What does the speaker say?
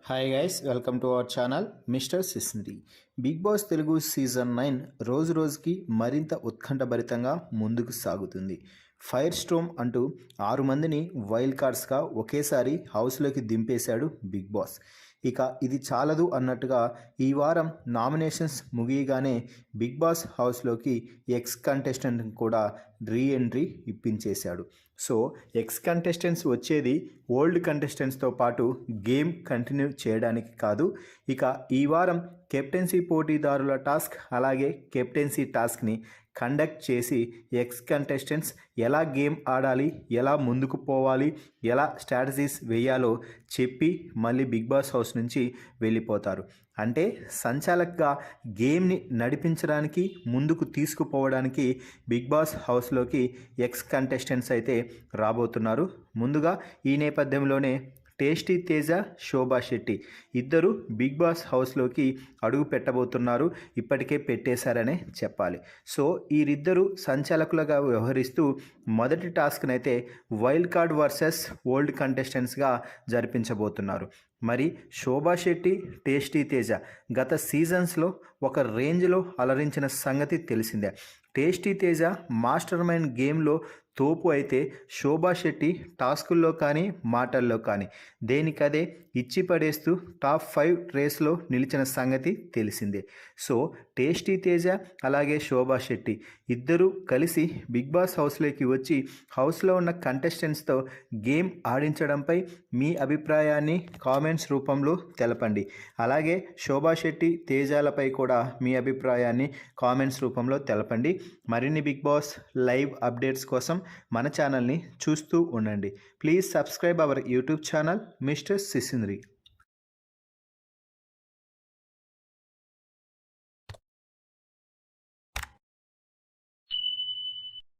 Hi guys, welcome to our channel mister సిస్ంది. Bigg Boss Telugu season 9 రోజు రోజుకి మరింత ఉత్కంఠభరితంగా ముందుకు సాగుతుంది. ఫైర్ స్టోమ్ అంటూ 6 మందిని వైల్డ్ కార్డ్స్గా ఒకేసారి హౌస్లోకి దింపేశాడు బిగ్ బాస్. ఇక ఇది చాలదు అన్నట్టుగా ఈ వారం నామినేషన్స్ ముగియగానే బిగ్ బాస్ హౌస్లోకి ఎక్స్ కంటెస్టెంట్ కూడా రీఎంట్రీ ఇప్పించేశాడు. సో ఎక్స్ కంటెస్టెంట్స్ వచ్చేది ఓల్డ్ కంటెస్టెంట్స్తో పాటు గేమ్ కంటిన్యూ చేయడానికి కాదు, ఇక ఈ వారం కెప్టెన్సీ పోటీదారుల టాస్క్ అలాగే కెప్టెన్సీ టాస్క్ని కండక్ట్ చేసి ఎక్స్ కంటెస్టెంట్స్ ఎలా గేమ్ ఆడాలి, ఎలా ముందుకు పోవాలి, ఎలా స్ట్రాటజీస్ వేయాలో చెప్పి మళ్ళీ బిగ్ బాస్ హౌస్ నుంచి వెళ్ళిపోతారు. అంటే సంచాలక్గా గేమ్ని నడిపించడానికి ముందుకు తీసుకుపోవడానికి బిగ్ బాస్ హౌస్లోకి ఎక్స్ కంటెస్టెంట్స్ అయితే రాబోతున్నారు. ముందుగా ఈ నేపథ్యంలోనే టేస్టీ తేజ, శోభా శెట్టి ఇద్దరు బిగ్ బాస్ హౌస్లోకి అడుగు పెట్టబోతున్నారు. ఇప్పటికే పెట్టేశారనే చెప్పాలి. సో వీరిద్దరూ సంచాలకులుగా వ్యవహరిస్తూ మొదటి టాస్క్ని అయితే వైల్డ్ కార్డ్ వర్సెస్ ఓల్డ్ కంటెస్టెంట్స్గా జరిపించబోతున్నారు. మరి శోభా శెట్టి, టేస్టీ తేజ గత సీజన్స్లో ఒక రేంజ్లో అలరించిన సంగతి తెలిసిందే. టేస్టీ తేజ మాస్టర్ మైండ్ గేమ్లో తోపు అయితే శోభా శెట్టి టాస్కుల్లో కానీ మాటల్లో కానీ దేనికదే ఇచ్చి పడేస్తూ టాప్ 5 రేస్లో నిలిచిన సంగతి తెలిసిందే. సో టేస్టీ తేజ అలాగే శోభా శెట్టి ఇద్దరూ కలిసి బిగ్ బాస్ హౌస్లోకి వచ్చి హౌస్లో ఉన్న కంటెస్టెంట్స్తో గేమ్ ఆడించడంపై మీ అభిప్రాయాన్ని కామెంట్స్ రూపంలో తెలపండి. అలాగే శోభా శెట్టి, తేజాలపై కూడా మీ అభిప్రాయాన్ని కామెంట్స్ రూపంలో తెలపండి. మరిన్ని బిగ్ బాస్ లైవ్ అప్డేట్స్ కోసం మన ఛానల్ని చూస్తూ ఉండండి. Please subscribe our YouTube channel mister సిసింద్రి.